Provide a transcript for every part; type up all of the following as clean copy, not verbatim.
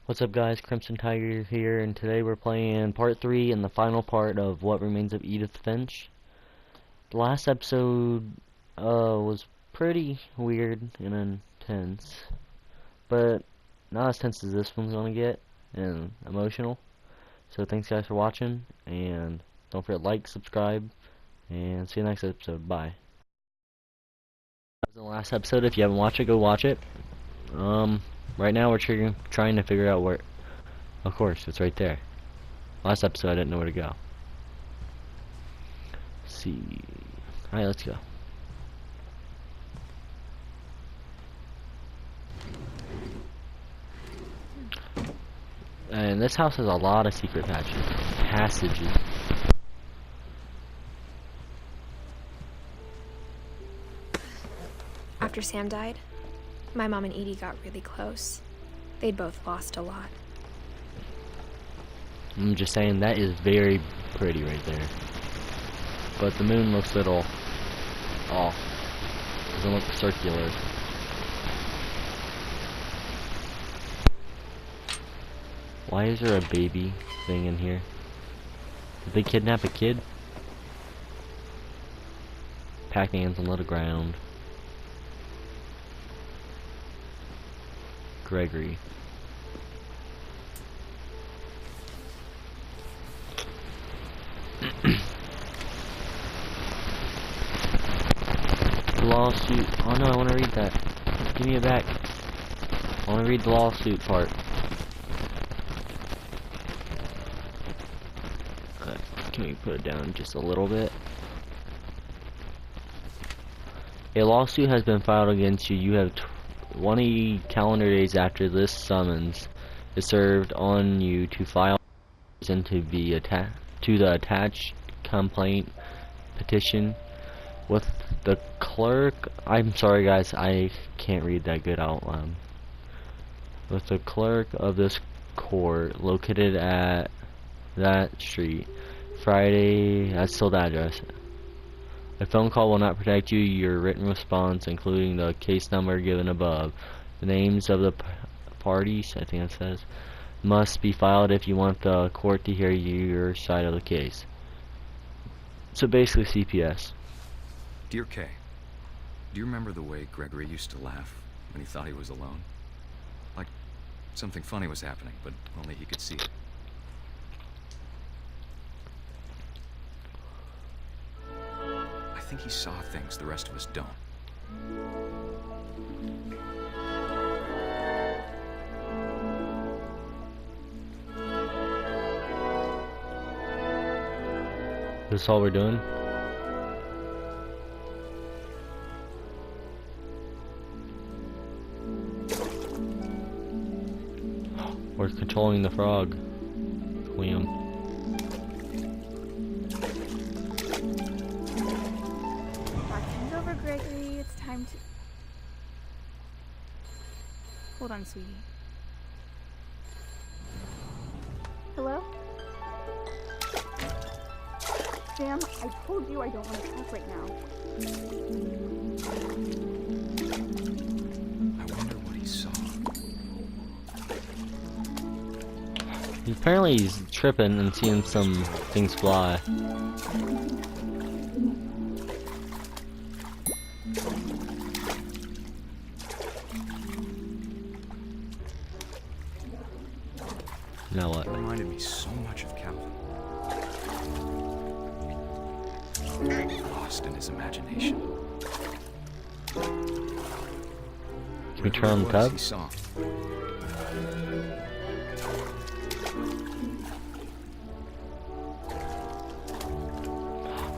What's up guys, Crimson Tiger here, and today we're playing part 3 and the final part of What Remains of Edith Finch. The last episode was pretty weird and intense, but not as tense as this one's gonna get, and emotional. So thanks guys for watching, and don't forget to like, subscribe, and see you next episode. Bye. That was the last episode. If you haven't watched it, go watch it. Right now we're trying to figure out where. Of course, it's right there. Last episode I didn't know where to go. Let's see. Alright, let's go. And this house has a lot of secret passages. After Sam died, my mom and Edie got really close. They'd both lost a lot. I'm just saying that is very pretty right there. But the moon looks a little off. Doesn't look circular. Why is there a baby thing in here? Did they kidnap a kid? Pac-Man's on the ground. Gregory. The lawsuit. Oh no, I want to read that. Give me it back. I want to read the lawsuit part. Can we put it down just a little bit? A lawsuit has been filed against you. You have 20 calendar days after this summons is served on you to file into the attached complaint petition with the clerk. I'm sorry guys, I can't read that good out loud. With the clerk of this court located at that street. Friday, that's still the address. A phone call will not protect you. Your written response, including the case number given above, the names of the parties, I think it says, must be filed if you want the court to hear your side of the case. So basically CPS. Dear Kay, do you remember the way Gregory used to laugh when he thought he was alone? Like something funny was happening, but only he could see it. I think he saw things the rest of us don't. This is all we're doing? We're controlling the frog. William. Bartend over, Gregory. It's time to... Hold on, sweetie. Hello? Sam, I told you I don't want to talk right now. I wonder what he saw. Apparently he's tripping and seeing some things fly. Now what? It reminded me so much of Calvin. Lost in his imagination. Can we turn on the tub? He saw.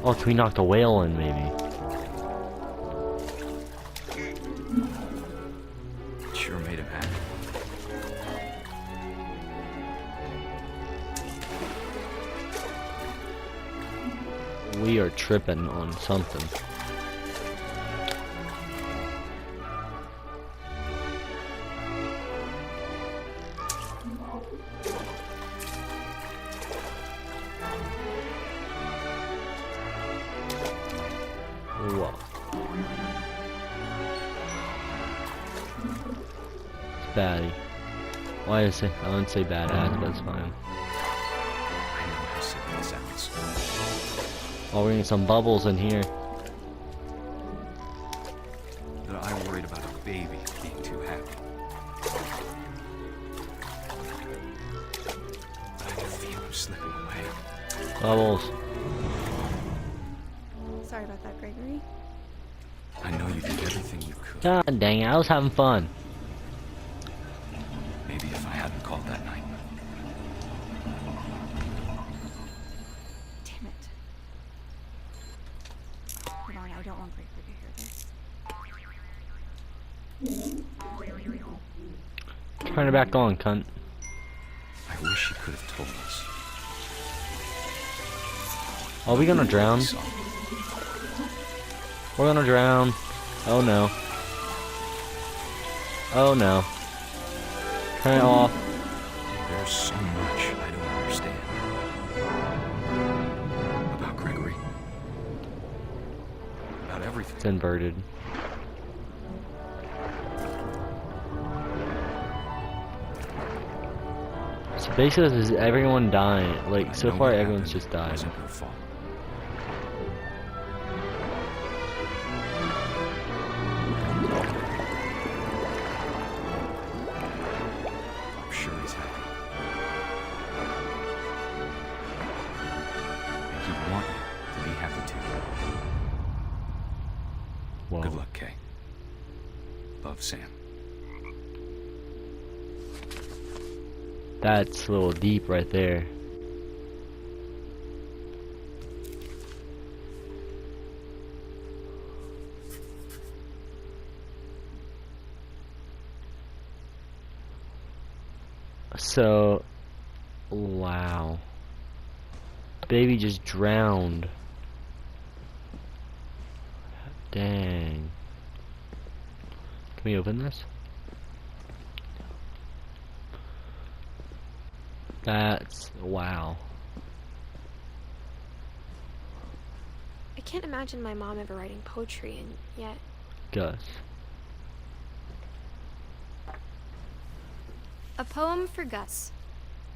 Oh, can we knock the whale in, maybe? It sure made him happy. We are tripping on something. Whoa. Batty. Why is it? I wouldn't say badass, but it's fine. I know how sick that sounds. Oh, we're getting some bubbles in here. But I worried about a baby being too happy. But I can feel him slipping away. Bubbles. Sorry about that, Gregory. I know you did everything you could. God dang it, I was having fun. Maybe if I hadn't called that night. Damn it. Hold on, I don't want Gregory to hear this. Turn it back on, cunt. I wish he could have told us. Are we gonna drown? So, We're gonna drown. Oh no. Oh no. Turn it off. there's so much I don't understand. About Gregory. About everything. It's inverted. So basically, this is everyone dying. Like, I so know far, what everyone's happened just died. wasn't your fault. I'm sure he's happy. And he'd want you to be happy too. Whoa. Good luck, Kay. Love, Sam. That's a little deep right there. So, wow. Baby just drowned. Dang. Can we open this? That's wow. I can't imagine my mom ever writing poetry, and yet Gus. A poem for Gus,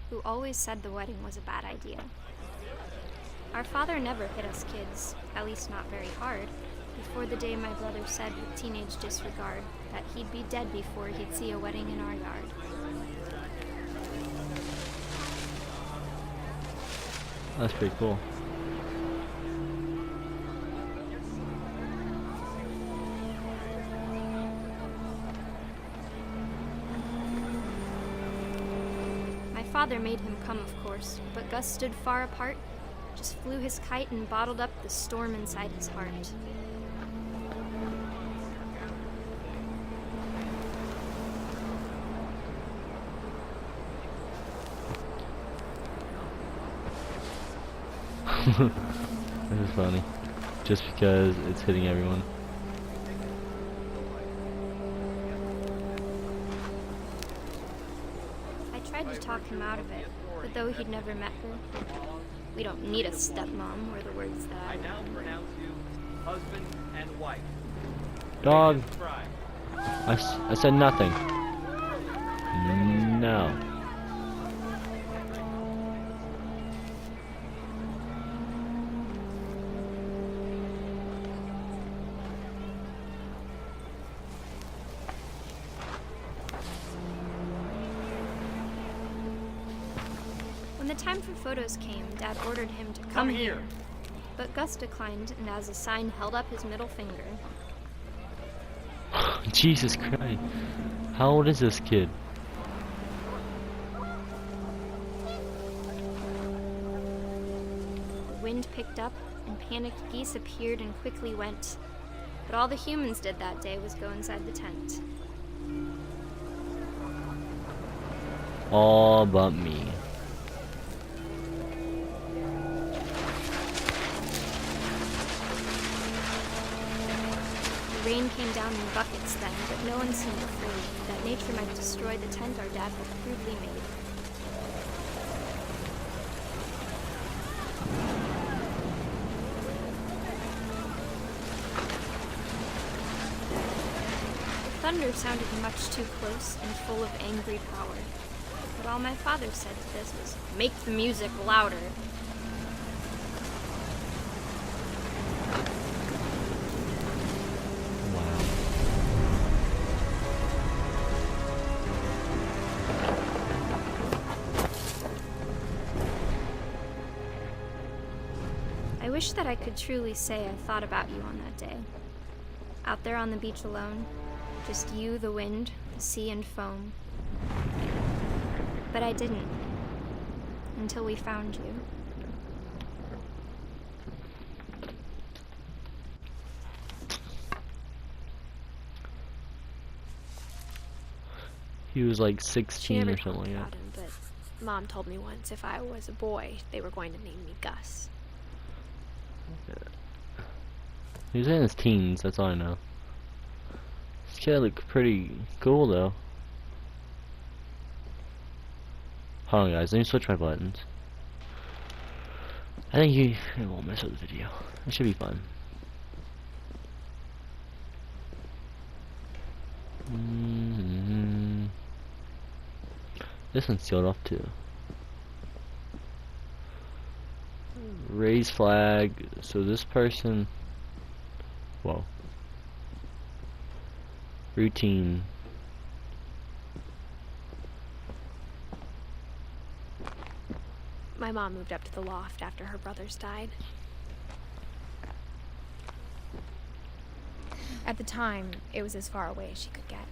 who always said the wedding was a bad idea. Our father never hit us kids, at least not very hard, before the day my brother said with teenage disregard that he'd be dead before he'd see a wedding in our yard. That's pretty cool. My father made him come, of course, but Gus stood far apart, just flew his kite and bottled up the storm inside his heart. This is funny. Just because it's hitting everyone. I tried to talk him out of it, but though he'd never met her, "We don't need a stepmom," were the words that I now remember. pronounce you husband and wife. Dog. Fry. I said nothing. No. When the time for photos came, Dad ordered him to come here. But Gus declined, and as a sign held up his middle finger. Jesus Christ. How old is this kid? The wind picked up, and panicked geese appeared and quickly went. But all the humans did that day was go inside the tent. All but me. The rain came down in buckets then, but no one seemed afraid that nature might destroy the tent our dad had crudely made. The thunder sounded much too close and full of angry power. But all my father said to this was, make the music louder. Wow. I wish that I could truly say I thought about you on that day. Out there on the beach alone, just you, the wind, the sea, and foam. But I didn't. Until we found you. He was like She 16 never or talked something like about that. him, but Mom told me once if I was a boy, they were going to name me Gus. He was in his teens, that's all I know. This kid looked pretty cool though. Hold on guys, let me switch my buttons. I think it won't mess up the video. It should be fun. This one's sealed off too. Raise flag. So this person. Whoa. Routine. My mom moved up to the loft after her brothers died. At the time, it was as far away as she could get.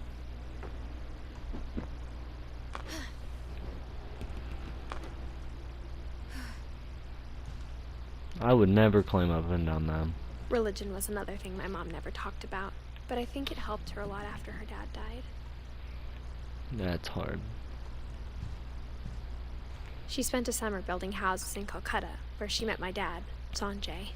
I would never climb up and down them. Religion was another thing my mom never talked about, but I think it helped her a lot after her dad died. That's hard. She spent a summer building houses in Calcutta, where she met my dad, Sanjay.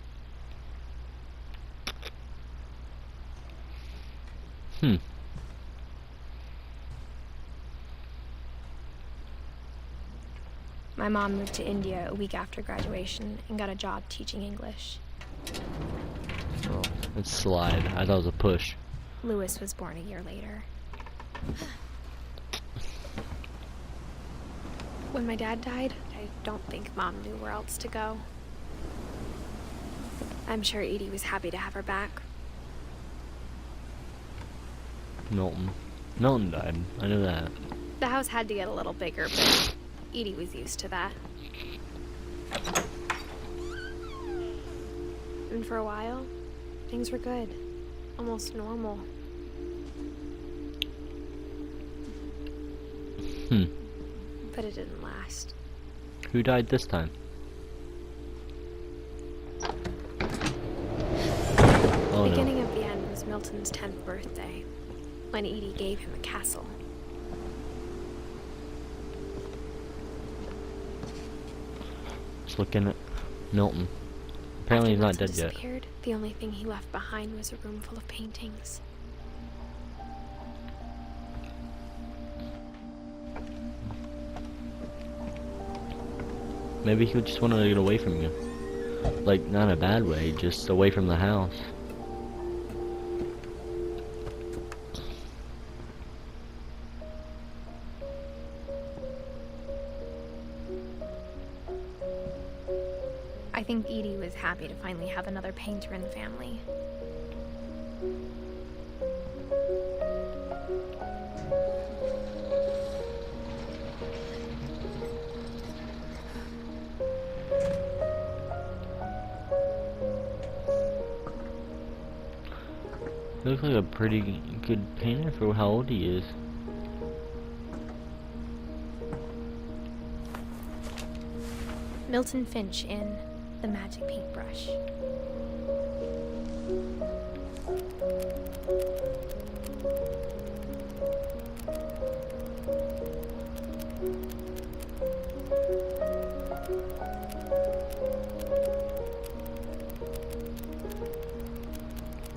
My mom moved to India a week after graduation and got a job teaching English. Oh, it's slide. I thought it was a push. Lewis was born a year later. When my dad died, I don't think Mom knew where else to go. I'm sure Edie was happy to have her back. Milton. Milton died. I know that. The house had to get a little bigger, but Edie was used to that. And for a while, things were good. Almost normal. But it didn't last. Who died this time? Oh The no. beginning of the end was Milton's 10th birthday, when Edie gave him a castle. Just looking at Milton. Apparently he's not After dead Milton yet. disappeared, the only thing he left behind was a room full of paintings. Maybe he just wanted to get away from you. Like, not in a bad way, just away from the house. I think Edie was happy to finally have another painter in the family. He looks like a pretty good painter for how old he is. Milton Finch in The Magic Paintbrush.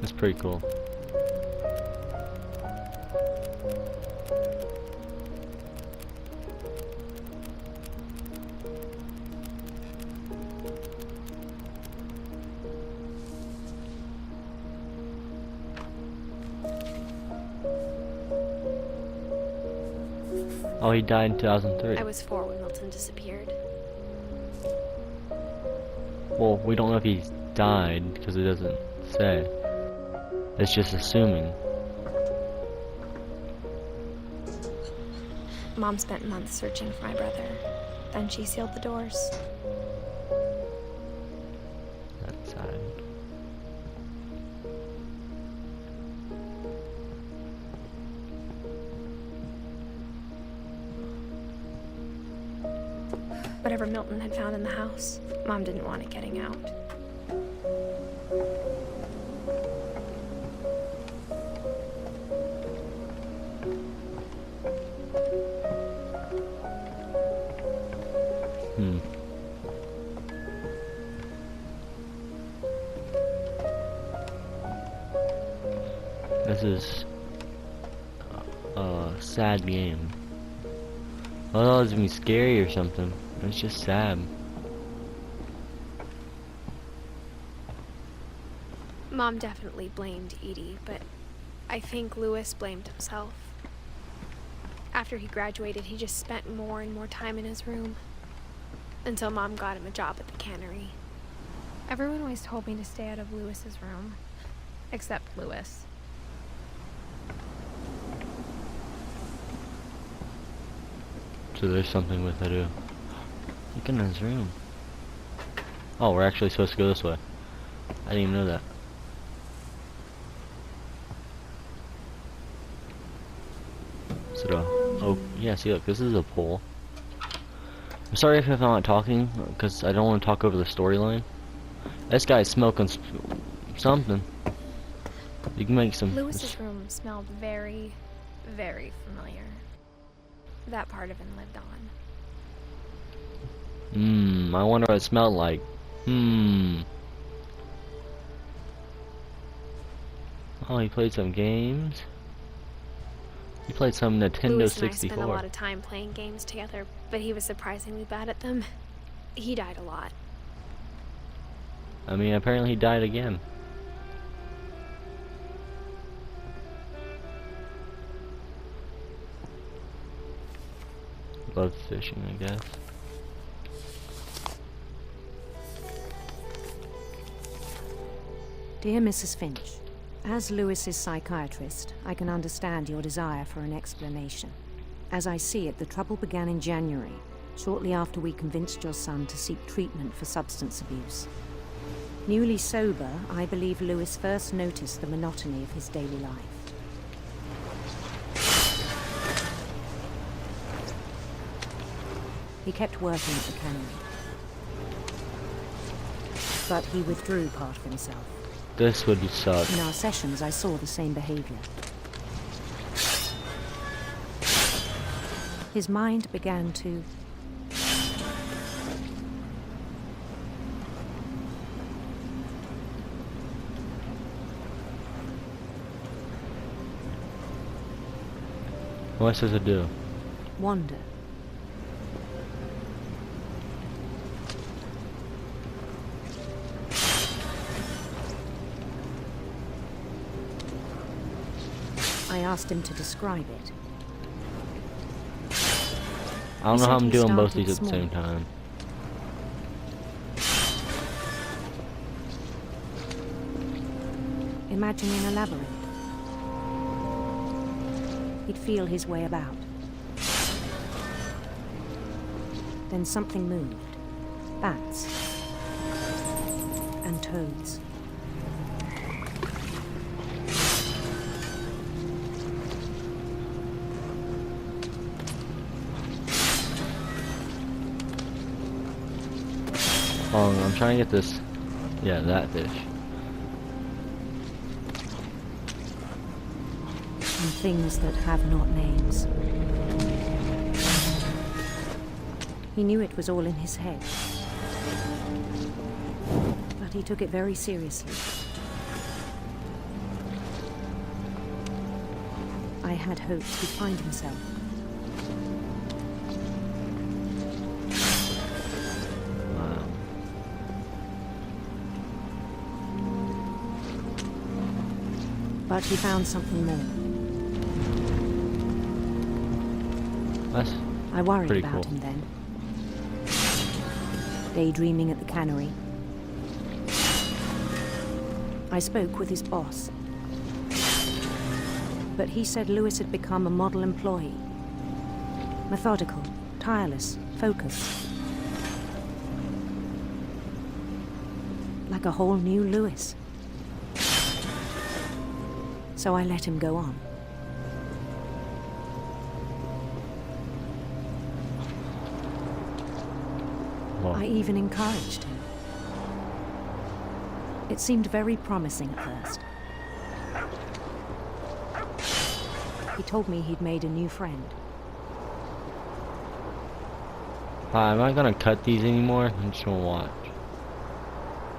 That's pretty cool. Oh, he died in 2003. I was 4 when Milton disappeared. Well, we don't know if he died because it doesn't say. It's just assuming. Mom spent months searching for my brother. Then she sealed the doors. That's sad. Whatever Milton had found in the house, Mom didn't want it getting out. This is a sad game. I thought it was gonna be scary or something. It's just sad. Mom definitely blamed Edie, but I think Lewis blamed himself. After he graduated, he just spent more and more time in his room. Until Mom got him a job at the cannery. Everyone always told me to stay out of Lewis's room. Except Lewis. So there's something with it. Look in his room. Oh, we're actually supposed to go this way. I didn't even know that. So, oh, yeah, see, look, this is a pool. I'm sorry if I'm not talking, because I don't want to talk over the storyline. This guy's smoking something. You can make some... Lewis's room smelled very, very familiar. That part of him lived on. I wonder what it smelled like. Oh, he played some games. He played some Nintendo Lewis and I 64. spent a lot of time playing games together, but he was surprisingly bad at them. He died a lot. I mean, apparently he died again. Loves fishing, I guess. Dear Mrs. Finch, as Lewis's psychiatrist, I can understand your desire for an explanation. As I see it, the trouble began in January, shortly after we convinced your son to seek treatment for substance abuse. Newly sober, I believe Lewis first noticed the monotony of his daily life. He kept working at the cannery, but he withdrew part of himself. This would suck. In our sessions, I saw the same behavior. His mind began to... What am I supposed to do? wander. I asked him to describe it. I don't know how I'm doing both these at the same time. Imagining a labyrinth. He'd feel his way about. Then something moved. Bats. And toads. Oh, I'm trying to get this. Yeah, that fish. And things that have not names. He knew it was all in his head. But he took it very seriously. I had hoped he'd find himself. Wow. But he found something more. That's I worried pretty about cool. him then. Daydreaming at the cannery. I spoke with his boss. But he said Lewis had become a model employee. Methodical, tireless, focused. Like a whole new Lewis. So I let him go on. Wow. I even encouraged him. It seemed very promising at first. He told me he'd made a new friend. I'm not gonna cut these anymore. I'm just gonna watch.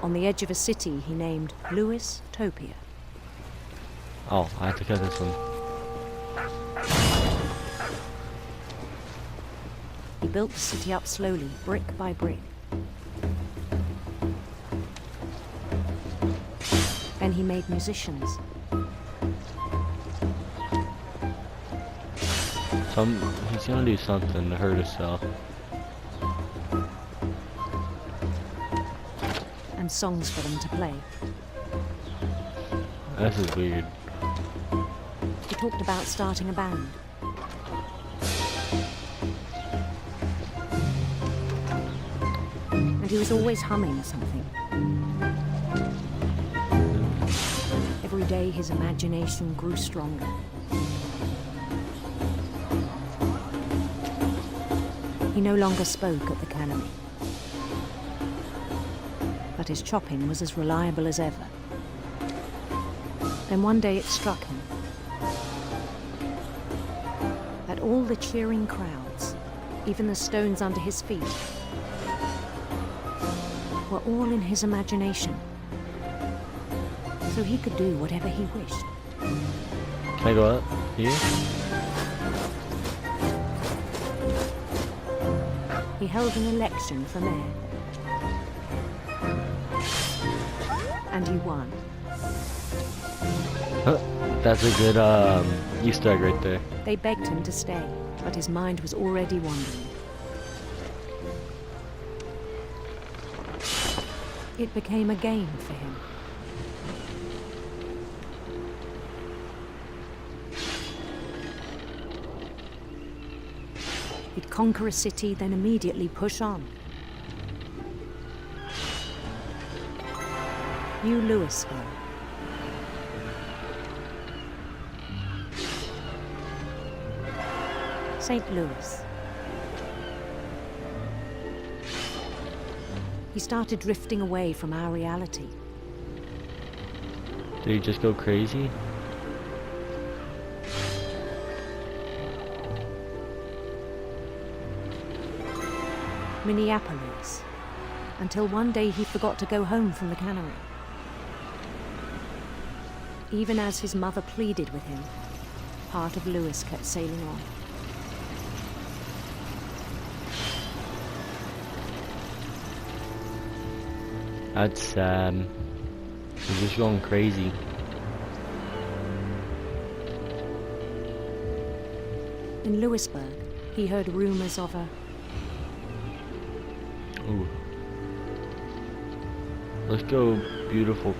On the edge of a city he named Lewis Topia. Oh, I have to cut this one. He built the city up slowly, brick by brick. Then he made musicians. He's gonna do something to hurt himself. And songs for them to play. This is weird. He talked about starting a band. And he was always humming something. Every day his imagination grew stronger. He no longer spoke at the cannery. But his chopping was as reliable as ever. Then one day it struck him that all the cheering crowds, even the stones under his feet, were all in his imagination. So he could do whatever he wished. Can I go up here? He held an election for mayor. And he won. That's a good Easter egg right there. They begged him to stay, but his mind was already wandering. It became a game for him. He'd conquer a city, then immediately push on. New Louisville. St. Louis. He started drifting away from our reality. Did he just go crazy? Minneapolis, until one day he forgot to go home from the cannery. Even as his mother pleaded with him, part of Lewis kept sailing on. That's sad. He's just going crazy. In Lewisburg, he heard rumors of a Ooh. Let's go, beautiful.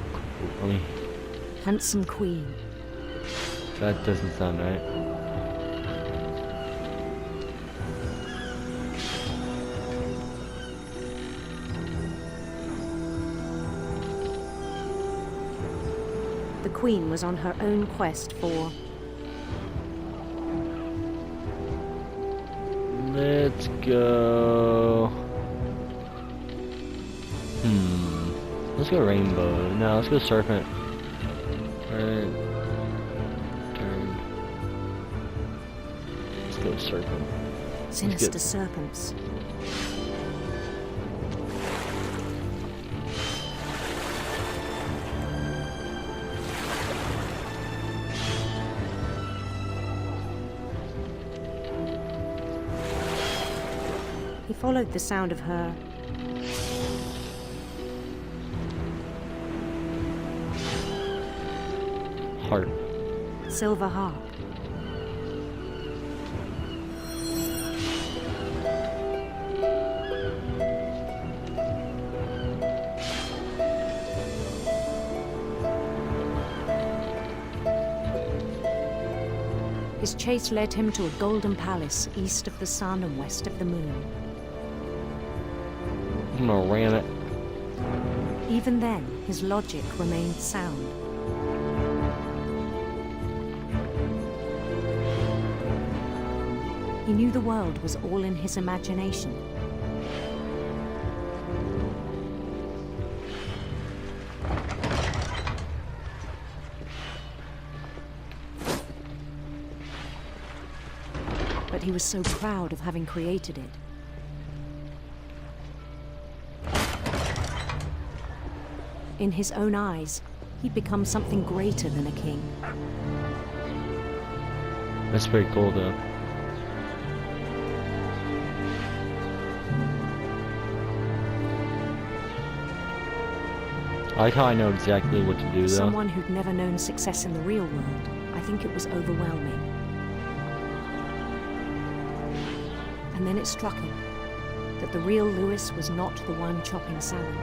I mean, handsome queen. that doesn't sound right. The queen was on her own quest for Let's go. Let's go rainbow. No, let's go serpent. Turn. Let's go serpent. sinister serpents. He followed the sound of her Heart. silver harp. His chase led him to a golden palace east of the sun and west of the moon. I'm gonna ram it. Even then, his logic remained sound. He knew the world was all in his imagination. But he was so proud of having created it. In his own eyes, he'd become something greater than a king. That's pretty cool, though. I like how I know exactly what to do, though. Someone who'd never known success in the real world, I think it was overwhelming. And then it struck him that the real Lewis was not the one chopping salmon,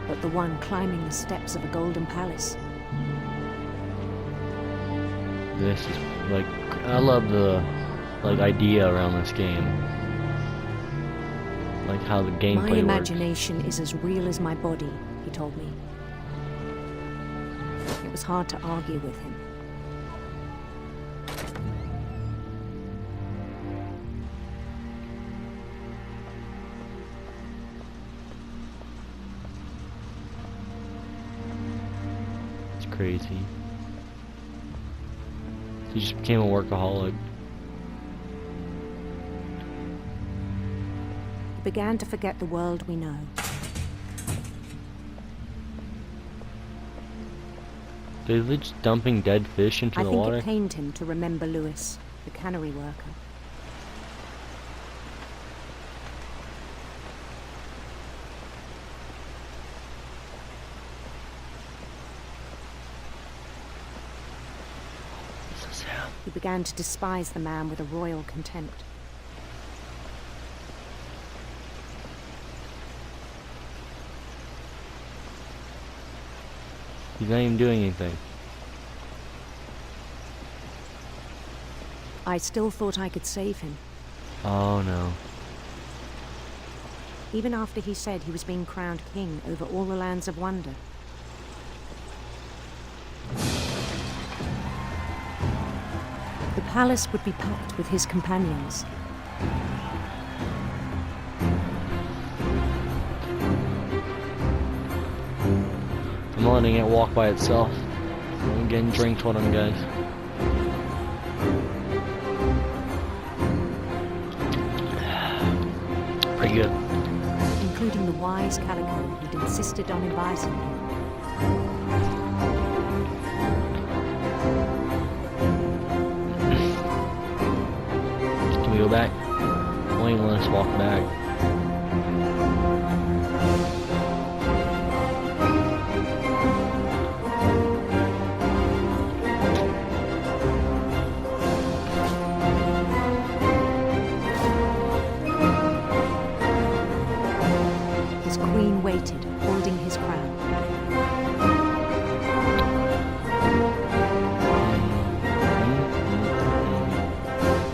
but the one climbing the steps of a golden palace. This is like, I love the idea around this game, like how the gameplay works. My imagination is as real as my body, he told me. It was hard to argue with him. Crazy. He just became a workaholic. He began to forget the world we know. They were just dumping dead fish into I the think water. it pained him to remember Lewis, the cannery worker. He began to despise the man with a royal contempt. He's not even doing anything. I still thought I could save him. Oh no. Even after he said he was being crowned king over all the lands of wonder. The palace would be packed with his companions. I'm letting it walk by itself. I'm getting drinked on them, guys. Pretty good. Including the wise Calico who'd insisted on advising him. Can we go back? Won't even let us walk back. His queen waited, holding his crown.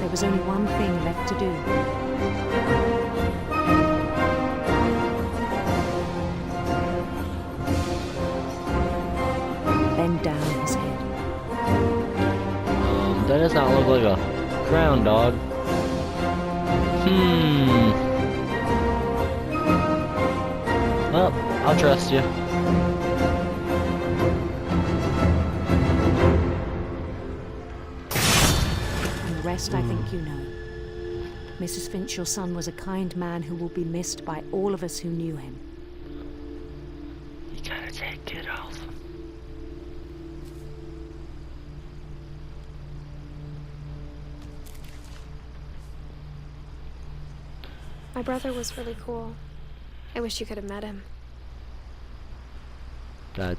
There was only one thing left to do. Bend down his head. That does not look like a crown, dog. Well, I'll trust you. And the rest I think you know. Mrs. Finch, your son was a kind man who will be missed by all of us who knew him. You gotta take it off. My brother was really cool. I wish you could have met him. That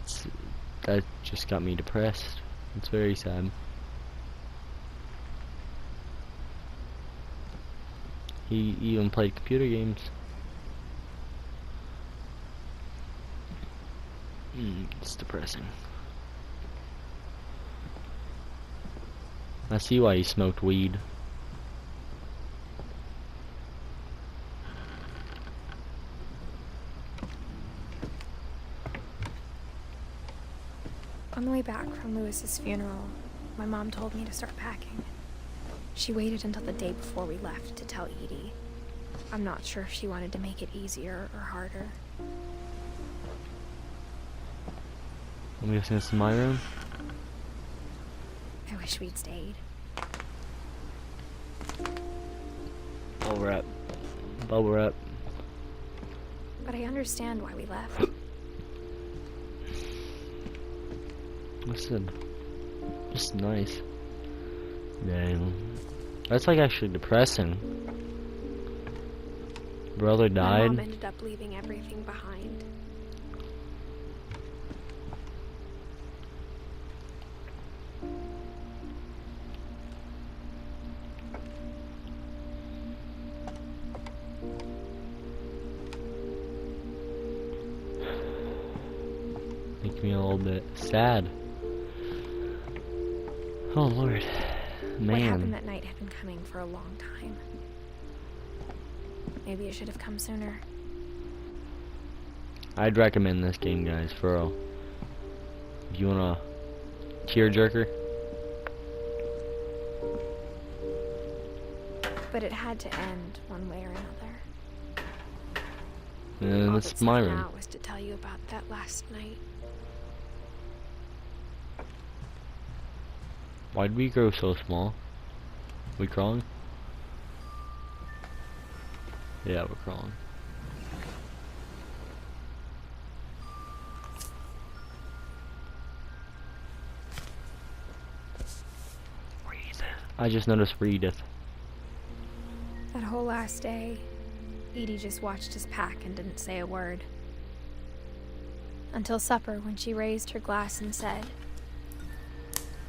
just got me depressed. It's very sad. He even played computer games. It's depressing. I see why he smoked weed. On the way back from Lewis's funeral, my mom told me to start packing. She waited until the day before we left to tell Edie. I'm not sure if she wanted to make it easier or harder. I'm guessing this is my room. I wish we'd stayed. Bubble wrap. Bubble wrap. But I understand why we left. Listen. Just nice. Dang. That's like actually depressing. Brother My mom died. ended up leaving everything behind. Make me a little bit sad. Oh Lord. What happened Man. that night had been coming for a long time. Maybe it should have come sooner. I'd recommend this game, guys, for real. If you want a tearjerker. But it had to end one way or another. And All this that's is my left room. now was to tell you about that last night. Why'd we grow so small? We crawling? Yeah, we're crawling. I just noticed for Edith. That whole last day, Edie just watched us pack and didn't say a word. Until supper, when she raised her glass and said,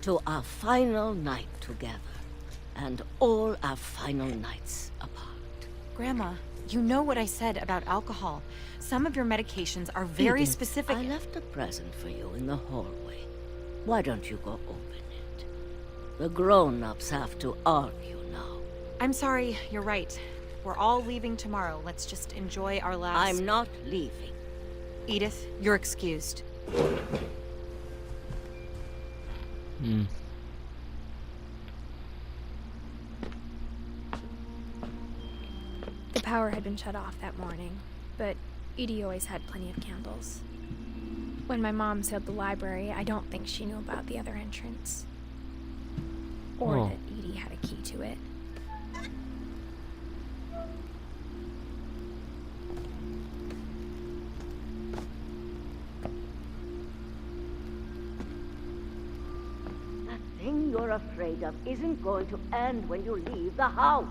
"To our final night together, and all our final nights apart." Grandma, you know what I said about alcohol. Some of your medications are very Edith, specific. I left a present for you in the hallway. Why don't you go open it? The grown-ups have to argue now. I'm sorry, you're right. We're all leaving tomorrow. Let's just enjoy our last... I'm not leaving. Edith, you're excused. Hmm. the power had been shut off that morning, but Edie always had plenty of candles. When my mom sealed the library, I don't think she knew about the other entrance. Or Oh. that Edie had a key to it. That thing you're afraid of isn't going to end when you leave the house.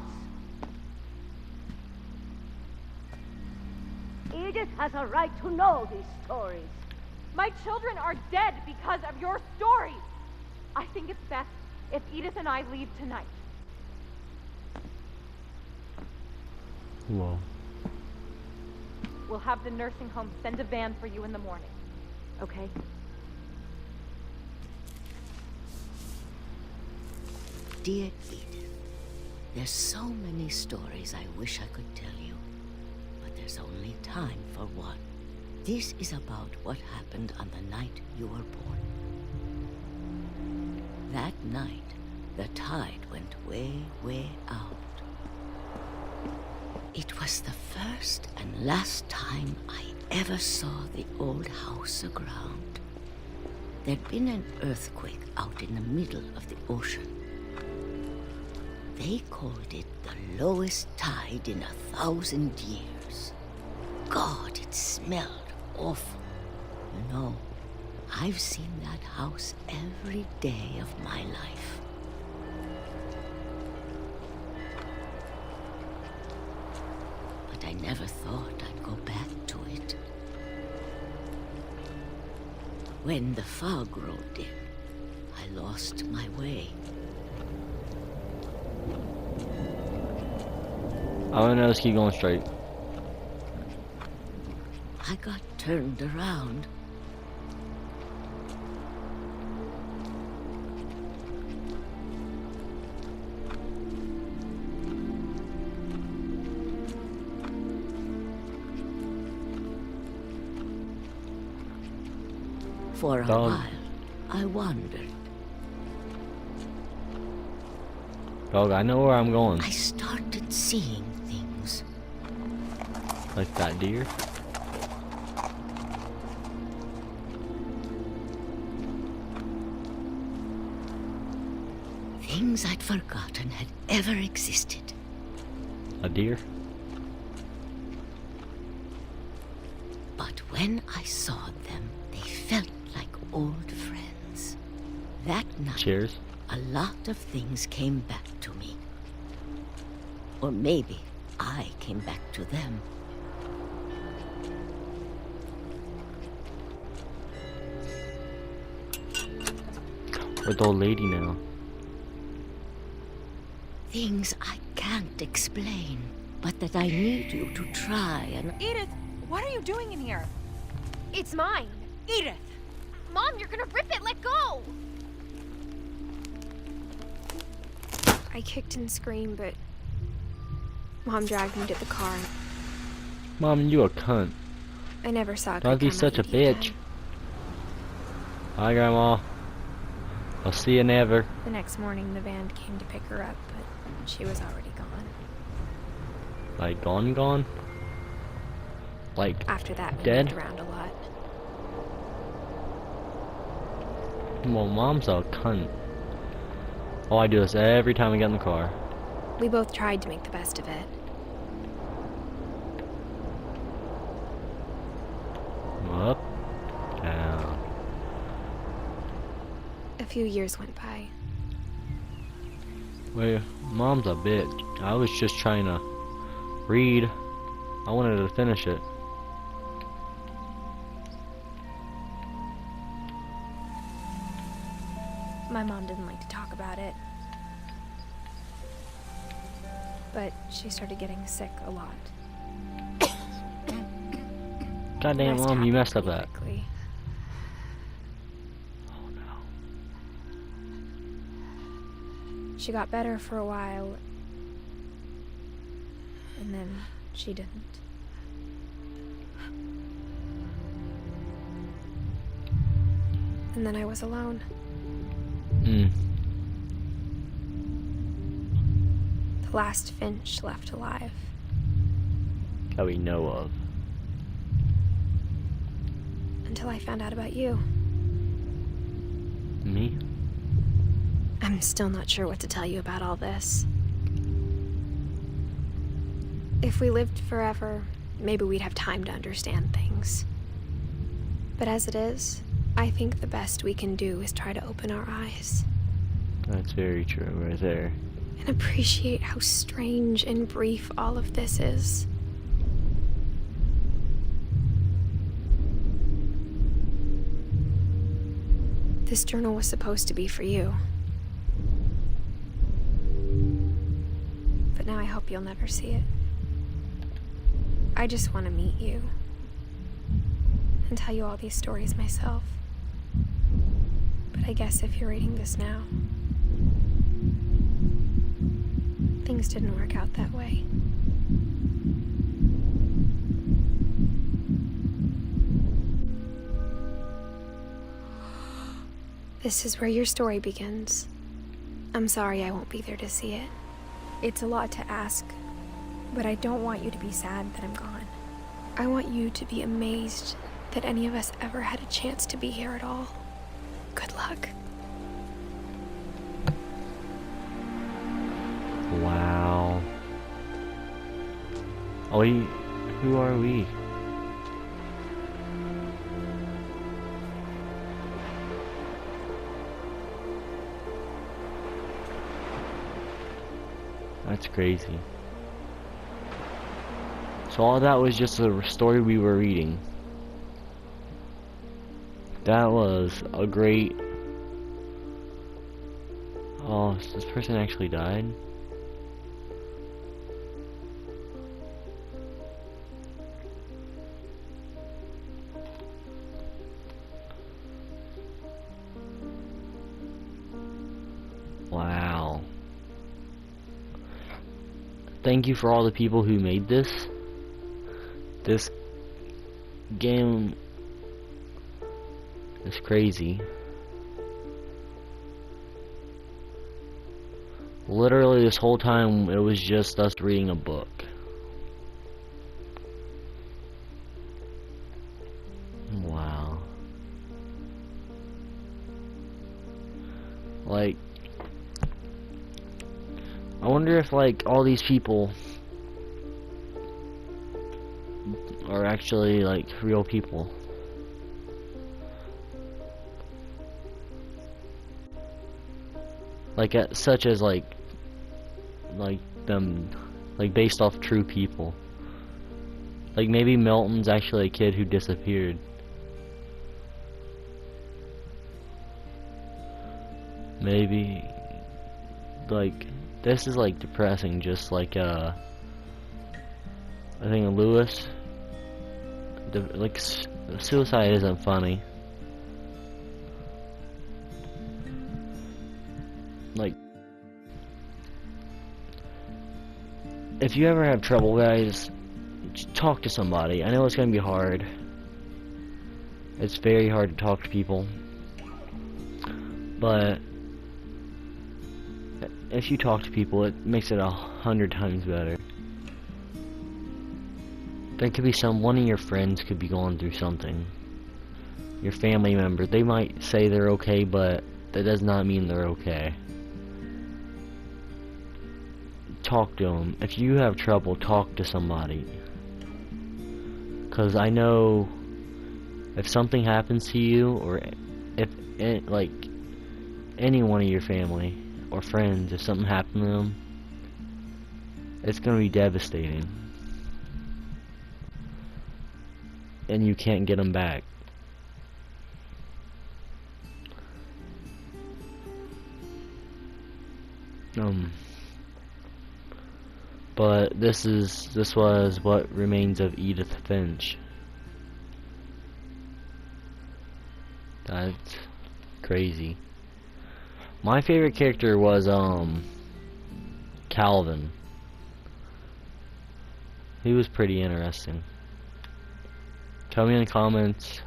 Edith has a right to know these stories. My children are dead because of your stories. I think it's best if Edith and I leave tonight. Whoa. We'll have the nursing home send a van for you in the morning. Okay? Dear Edith, there's so many stories I wish I could tell you, but there's only time for one. This is about what happened on the night you were born. That night, the tide went way, way out. It was the first and last time I ever saw the old house aground. There'd been an earthquake out in the middle of the ocean. They called it the lowest tide in 1,000 years. God, it smelled awful. You know, I've seen that house every day of my life. But I never thought I'd go back to it. When the fog rolled in, I lost my way. I want to just keep going straight. I got turned around. For a Dog. while, I wandered. Dog, I know where I'm going. I started seeing things. Like that deer. Things I'd forgotten had ever existed. A deer? But when I saw them, they felt like old friends. That night, Cheers. a lot of things came back to me. Or maybe I came back to them. Where's the old lady now? Things I can't explain, but that I need you to try and... Edith, what are you doing in here? It's mine. Edith! Mom, you're gonna rip it. Let go. I kicked and screamed, but Mom dragged me to the car. Mom, you a cunt. I never saw it. Don't be such a bitch. Bye, Grandma. I'll see you never. The next morning, the van came to pick her up, but she was already gone. Like gone? Like After that, we dead? moved around a lot. Well, Mom's a cunt. All I do is every time I get in the car. We both tried to make the best of it. Up, down. A few years went by. Well, Mom's a bitch. I was just trying to read. I wanted to finish it. My mom didn't like to talk about it. But she started getting sick a lot. Goddamn, The rest Mom, you happened messed up pretty that. quickly. Oh no. She got better for a while, and then she didn't. And then I was alone. The last Finch left alive. That we know of. Until I found out about you. Me? I'm still not sure what to tell you about all this. If we lived forever, maybe we'd have time to understand things. But as it is, I think the best we can do is try to open our eyes. That's very true, right there. And appreciate how strange and brief all of this is. This journal was supposed to be for you. But now I hope you'll never see it. I just want to meet you and tell you all these stories myself. But I guess if you're reading this now, things didn't work out that way. This is where your story begins. I'm sorry I won't be there to see it. It's a lot to ask, but I don't want you to be sad that I'm gone. I want you to be amazed that any of us ever had a chance to be here at all. Good luck. Wow. Oh, who are we? That's crazy. So all that was just a story we were reading. That was a great... Oh, so this person actually died? Wow. Thank you for all the people who made this. This game It's crazy. Literally this whole time it was just us reading a book. Wow. Like, I wonder if like all these people are actually like real people. Like such as like them, like based off true people. Like maybe Milton's actually a kid who disappeared. Maybe like this is like depressing, just like I think Lewis, like suicide isn't funny. Like, if you ever have trouble, guys, just talk to somebody. I know it's gonna be hard. It's very hard to talk to people, but if you talk to people, it makes it 100 times better. There could be one of your friends could be going through something. Your family member, they might say they're okay, but that does not mean they're okay. Talk to them. If you have trouble, talk to somebody. Cause I know if something happens to you, or if like any one of your family or friends, if something happened to them, it's gonna be devastating, and you can't get them back. But this was what remains of Edith Finch. That's crazy. My favorite character was Calvin. He was pretty interesting. Tell me in the comments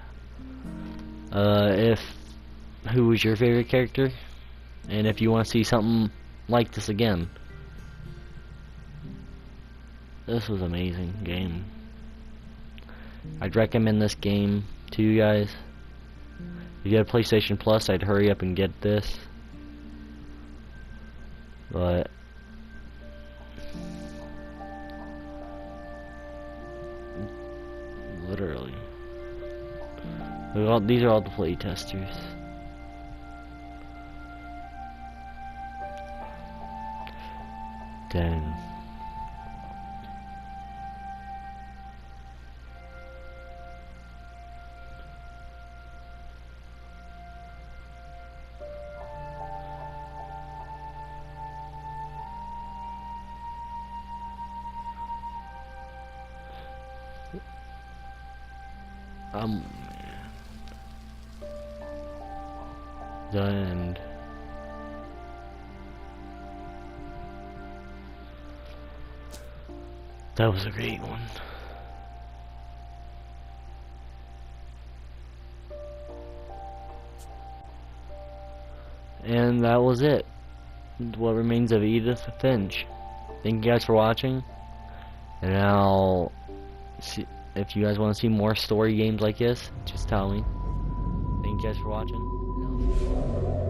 who was your favorite character, and if you want to see something like this again. This was an amazing game. I'd recommend this game to you guys. If you have PlayStation Plus, I'd hurry up and get this. But literally, these are all the play testers. Dang. The end. That was a great one. And that was it. What remains of Edith Finch. Thank you guys for watching. And I'll see if you guys want to see more story games like this, just tell me. Thank you guys for watching.